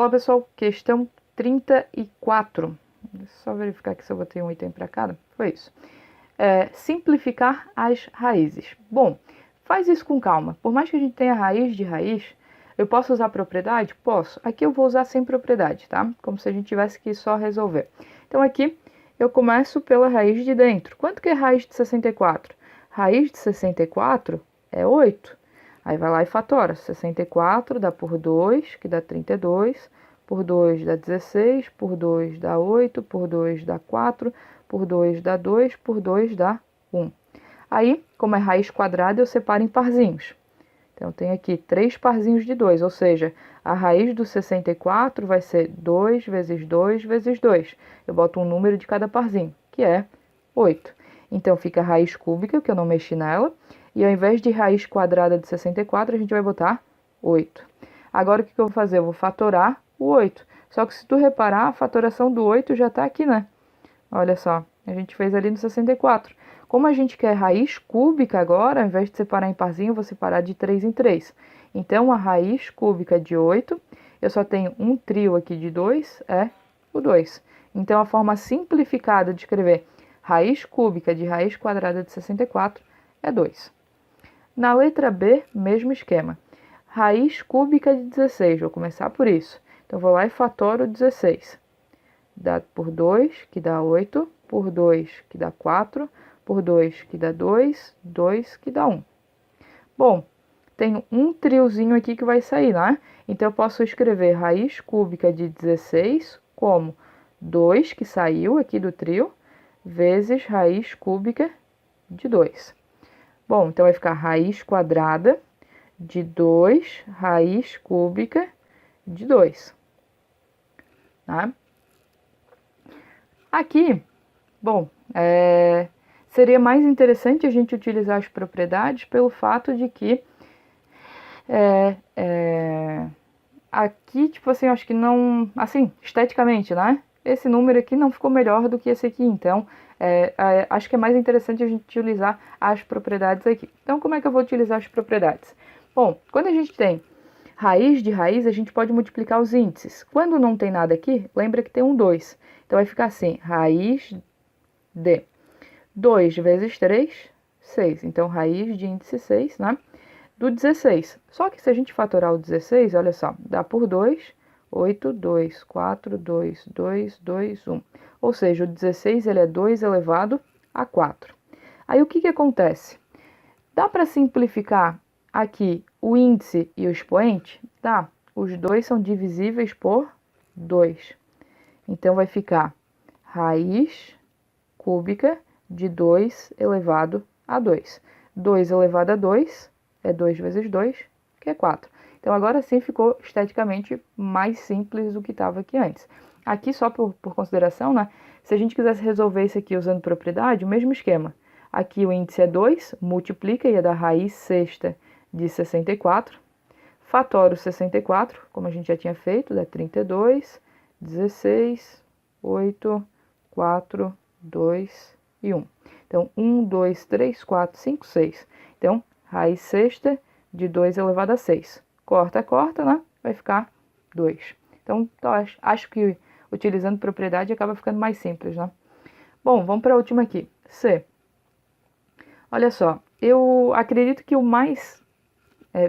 Fala pessoal, questão 34. Só verificar aqui se eu botei um item para cada. Foi isso. Simplificar as raízes. Bom, faz isso com calma. Por mais que a gente tenha raiz de raiz, eu posso usar propriedade? Posso. Aqui eu vou usar sem propriedade, tá? Como se a gente tivesse que só resolver. Então aqui eu começo pela raiz de dentro. Quanto que é raiz de 64? Raiz de 64 é 8. Aí vai lá e fatora. 64 dá por 2, que dá 32. Por 2 dá 16. Por 2 dá 8. Por 2 dá 4. Por 2 dá 2. Por 2 dá 1. Aí, como é raiz quadrada, eu separo em parzinhos. Então, eu tenho aqui 3 parzinhos de 2, ou seja, a raiz do 64 vai ser 2 vezes 2 vezes 2. Eu boto um número de cada parzinho, que é 8. Então, fica a raiz cúbica, que eu não mexi nela. E ao invés de raiz quadrada de 64, a gente vai botar 8. Agora, o que eu vou fazer? Eu vou fatorar o 8. Só que se tu reparar, a fatoração do 8 já está aqui, né? Olha só, a gente fez ali no 64. Como a gente quer raiz cúbica agora, ao invés de separar em parzinho, eu vou separar de 3 em 3. Então, a raiz cúbica de 8, eu só tenho um trio aqui de 2, é o 2. Então, a forma simplificada de escrever raiz cúbica de raiz quadrada de 64 é 2. Na letra B, mesmo esquema. Raiz cúbica de 16, vou começar por isso. Então, vou lá e fatoro 16. Dá por 2, que dá 8, por 2, que dá 4, por 2, que dá 2, 2, que dá 1. Bom, tenho um triozinho aqui que vai sair, né? Então, eu posso escrever raiz cúbica de 16 como 2, que saiu aqui do trio, vezes raiz cúbica de 2. Bom, então vai ficar raiz quadrada de 2, raiz cúbica de 2. Tá? Aqui, bom, seria mais interessante a gente utilizar as propriedades pelo fato de que aqui, tipo assim, eu acho que não, assim, esteticamente, né? Esse número aqui não ficou melhor do que esse aqui, então acho que é mais interessante a gente utilizar as propriedades aqui. Então, como é que eu vou utilizar as propriedades? Bom, quando a gente tem raiz de raiz, a gente pode multiplicar os índices. Quando não tem nada aqui, lembra que tem um 2. Então, vai ficar assim, raiz de 2 vezes 3, 6. Então, raiz de índice 6, né? Do 16. Só que se a gente fatorar o 16, olha só, dá por 2, 8, 2, 4, 2, 2, 2, 1. Ou seja, o 16 ele é 2 elevado a 4. Aí o que acontece? Dá para simplificar aqui o índice e o expoente? Dá. Os dois são divisíveis por 2. Então, vai ficar raiz cúbica de 2 elevado a 2. 2 elevado a 2 é 2 vezes 2, que é 4. Então, agora sim ficou esteticamente mais simples do que estava aqui antes. Aqui, só por consideração, né? Se a gente quisesse resolver isso aqui usando propriedade, o mesmo esquema. Aqui o índice é 2, multiplica, ia dar raiz sexta de 64. Fatora o 64, como a gente já tinha feito, dá 32, 16, 8, 4, 2 e 1. Então, 1, 2, 3, 4, 5, 6. Então, raiz sexta de 2 elevado a 6. Corta, corta, né? Vai ficar 2. Então, acho que utilizando propriedade acaba ficando mais simples, né? Bom, vamos para a última aqui. C. Olha só, eu acredito que o mais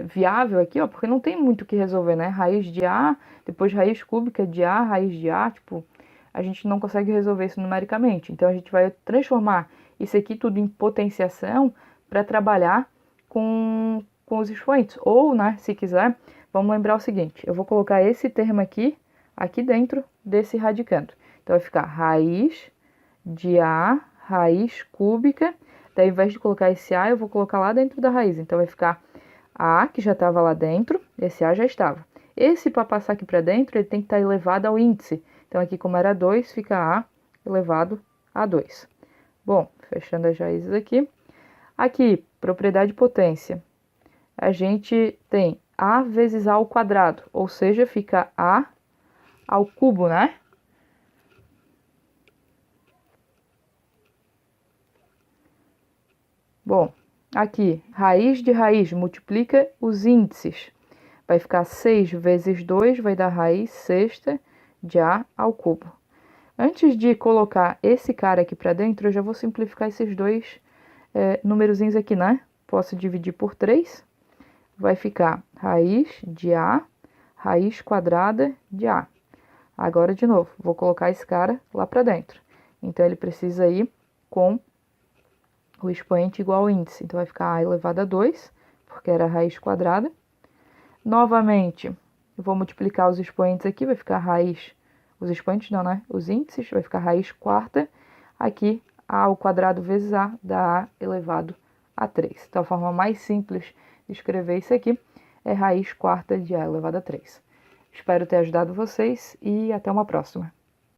viável aqui, ó, porque não tem muito o que resolver, né? Raiz de A, depois raiz cúbica de A, raiz de A, tipo, a gente não consegue resolver isso numericamente. Então, a gente vai transformar isso aqui tudo em potenciação para trabalhar com os expoentes. Ou, né, se quiser, vamos lembrar o seguinte, eu vou colocar esse termo aqui dentro desse radicando. Então, vai ficar raiz de A, raiz cúbica, daí ao invés de colocar esse A, eu vou colocar lá dentro da raiz. Então, vai ficar A, que já estava lá dentro, esse A já estava. Esse, para passar aqui para dentro, ele tem que estar elevado ao índice. Então, aqui como era 2, fica A elevado a 2. Bom, fechando as raízes aqui. Aqui, propriedade potência. A gente tem A vezes A ao quadrado, ou seja, fica A ao cubo, né? Bom, aqui, raiz de raiz multiplica os índices. vai ficar 6 vezes 2, vai dar raiz sexta de A ao cubo. Antes de colocar esse cara aqui para dentro, eu já vou simplificar esses dois numerozinhos aqui, né? Posso dividir por 3, vai ficar raiz de A, raiz quadrada de A. Agora, de novo, vou colocar esse cara lá para dentro. Então, ele precisa ir com o expoente igual ao índice. Então, vai ficar A elevado a 2, porque era a raiz quadrada. Novamente, eu vou multiplicar os expoentes aqui, vai ficar raiz... Os expoentes não, né? Os índices, vai ficar raiz quarta. Aqui, A ao quadrado vezes A, dá A elevado a 3. Então, a forma mais simples de escrever isso aqui é raiz quarta de A elevado a 3. Espero ter ajudado vocês e até uma próxima.